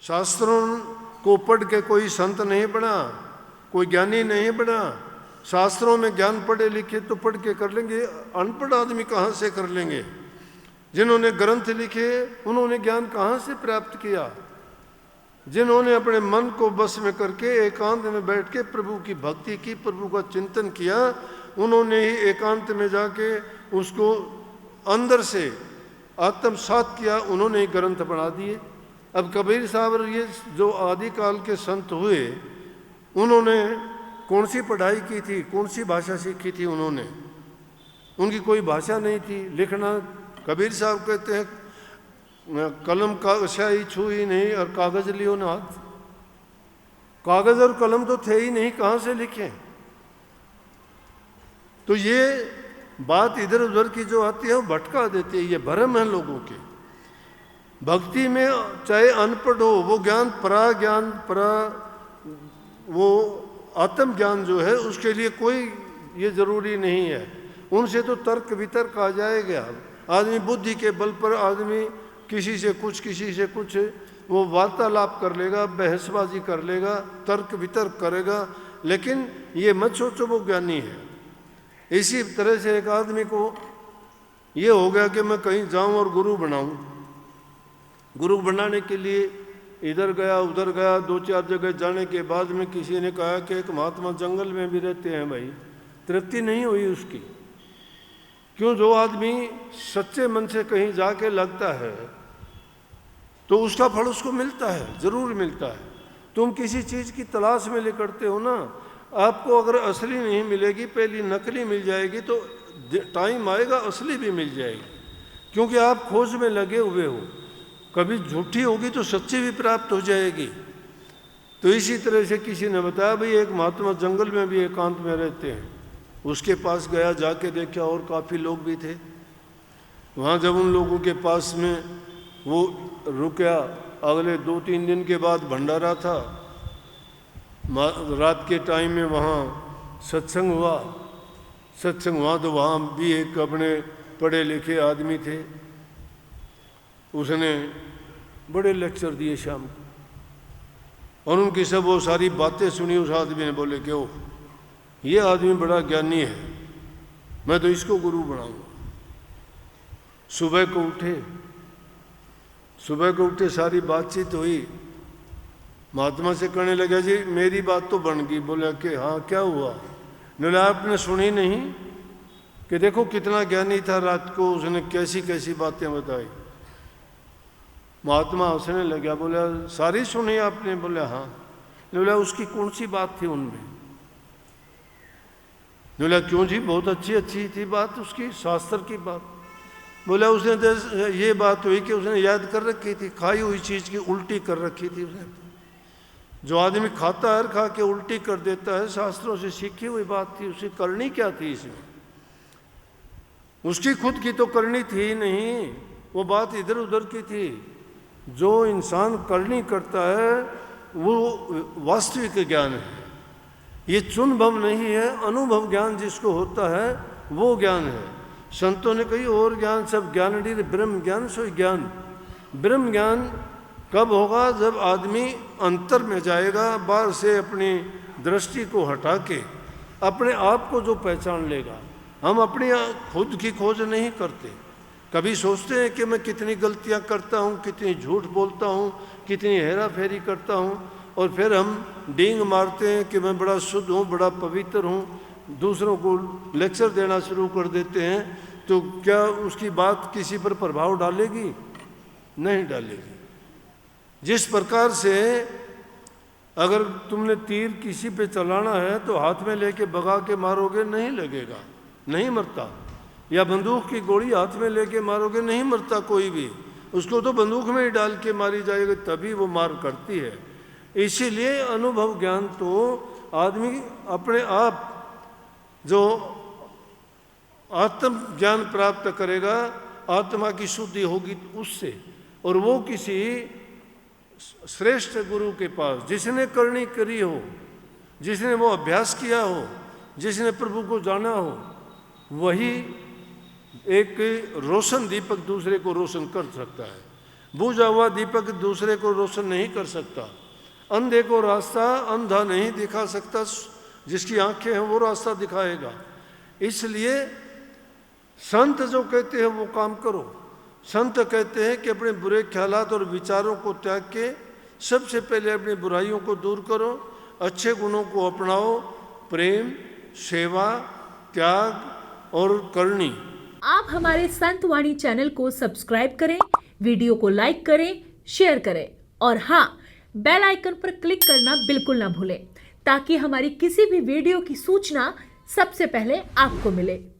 शास्त्रों को पढ़ के कोई संत नहीं बना, कोई ज्ञानी नहीं बना। शास्त्रों में ज्ञान पढ़े लिखे तो पढ़ के कर लेंगे, अनपढ़ आदमी कहाँ से कर लेंगे? जिन्होंने ग्रंथ लिखे उन्होंने ज्ञान कहाँ से प्राप्त किया? जिन्होंने अपने मन को बस में करके एकांत में बैठ के प्रभु की भक्ति की, प्रभु का चिंतन किया, उन्होंने ही एकांत में जाके उसको अंदर से आत्मसात किया, उन्होंने ही ग्रंथ बना दिए। अब कबीर साहब और ये जो आदिकाल के संत हुए, उन्होंने कौन सी पढ़ाई की थी, कौन सी भाषा सीखी थी? उनकी कोई भाषा नहीं थी। लिखना, कबीर साहब कहते हैं कलम का स्याही छुई नहीं और कागज लियो ना हाथ। कागज और कलम तो थे ही नहीं, कहाँ से लिखें? तो ये बात इधर उधर की जो आती है वो भटका देती है। ये भ्रम है लोगों के। भक्ति में चाहे अनपढ़ हो, वो ज्ञान वो आत्म ज्ञान जो है उसके लिए कोई ये जरूरी नहीं है। उनसे तो तर्क वितर्क आ जाएगा। आदमी बुद्धि के बल पर आदमी किसी से कुछ वो वार्तालाप कर लेगा, बहसबाजी कर लेगा, तर्क वितर्क करेगा, लेकिन ये मत सोचो वो ज्ञानी है। इसी तरह से एक आदमी को ये हो गया कि मैं कहीं जाऊं और गुरु बनाऊं। गुरु बनाने के लिए इधर गया उधर गया, 2-4 जगह जाने के बाद में किसी ने कहा कि एक महात्मा जंगल में भी रहते हैं। भाई, तृप्ति नहीं हुई उसकी। क्यों? जो आदमी सच्चे मन से कहीं जाके लगता है तो उसका फल उसको मिलता है, जरूर मिलता है। तुम किसी चीज़ की तलाश में निकलते हो ना, आपको अगर असली नहीं मिलेगी, पहली नकली मिल जाएगी, तो टाइम आएगा असली भी मिल जाएगी, क्योंकि आप खोज में लगे हुए हो। कभी झूठी होगी तो सच्ची भी प्राप्त हो जाएगी। तो इसी तरह से किसी ने बताया भाई एक महात्मा जंगल में भी एकांत में रहते हैं। उसके पास गया, जाके देखा और काफ़ी लोग भी थे वहाँ। जब उन लोगों के पास में वो रुका, अगले 2-3 दिन के बाद भंडारा था। रात के टाइम में वहाँ सत्संग हुआ। तो वहाँ भी एक अपने पढ़े लिखे आदमी थे, उसने बड़े लेक्चर दिए शाम को, और उनकी सब वो सारी बातें सुनी। उस आदमी ने बोले कि ओ, ये आदमी बड़ा ज्ञानी है, मैं तो इसको गुरु बनाऊंगा। सुबह को उठे, सारी बातचीत हुई। महात्मा से कहने लगा जी मेरी बात तो बन गई। बोला कि हाँ क्या हुआ? बोला आपने सुनी नहीं कि देखो कितना ज्ञानी था, रात को उसने कैसी कैसी बातें बताई। महात्मा हंसने लगा, बोला सारी सुनी आपने? बोला हाँ। बोला उसकी कौन सी बात थी उनमें? बोला क्यों जी, बहुत अच्छी थी बात उसकी, शास्त्र की बात। बोला उसने ये बात हुई कि उसने याद कर रखी थी, खाई हुई चीज़ की उल्टी कर रखी थी उसने। जो आदमी खाता है खा के उल्टी कर देता है, शास्त्रों से सीखी हुई बात थी। उसकी करनी क्या थी इसमें? उसकी खुद की तो करनी थी नहीं, वो बात इधर उधर की थी। जो इंसान करनी करता है वो वास्तविक ज्ञान है। ये चुनभव नहीं है, अनुभव ज्ञान जिसको होता है वो ज्ञान है। संतों ने कही और ज्ञान सब ज्ञान ब्रह्म ज्ञान सोई ज्ञान। ब्रह्म ज्ञान कब होगा? जब आदमी अंतर में जाएगा, बाहर से अपनी दृष्टि को हटा के अपने आप को जो पहचान लेगा। हम अपनी खुद की खोज नहीं करते। कभी सोचते हैं कि मैं कितनी गलतियां करता हूँ, कितनी झूठ बोलता हूँ, कितनी हेरा फेरी करता हूँ, और फिर हम डींग मारते हैं कि मैं बड़ा शुद्ध हूँ, बड़ा पवित्र हूँ, दूसरों को लेक्चर देना शुरू कर देते हैं। तो क्या उसकी बात किसी पर प्रभाव डालेगी? नहीं डालेगी। जिस प्रकार से अगर तुमने तीर किसी पे चलाना है तो हाथ में लेके भगा के मारोगे, नहीं लगेगा, नहीं मरता। या बंदूक की गोली हाथ में लेके मारोगे, नहीं मरता कोई भी, उसको तो बंदूक में ही डाल के मारी जाएगी, तभी वो मार करती है। इसीलिए अनुभव ज्ञान तो आदमी अपने आप जो आत्म ज्ञान प्राप्त करेगा, आत्मा की शुद्धि होगी उससे, और वो किसी श्रेष्ठ गुरु के पास, जिसने करनी करी हो, जिसने वो अभ्यास किया हो, जिसने प्रभु को जाना हो, वही एक रोशन दीपक दूसरे को रोशन कर सकता है। बुझा हुआ दीपक दूसरे को रोशन नहीं कर सकता। अंधे को रास्ता अंधा नहीं दिखा सकता, जिसकी आंखें हैं वो रास्ता दिखाएगा। इसलिए संत जो कहते हैं वो काम करो। संत कहते हैं कि अपने बुरे ख्यालात और विचारों को त्याग के सबसे पहले अपनी बुराइयों को दूर करो, अच्छे गुणों को अपनाओ, प्रेम, सेवा, त्याग और करनी। आप हमारे संत वाणी चैनल को सब्सक्राइब करें, वीडियो को लाइक करें, शेयर करें और हाँ, बेल आइकन पर क्लिक करना बिल्कुल ना भूलें, ताकि हमारी किसी भी वीडियो की सूचना सबसे पहले आपको मिले।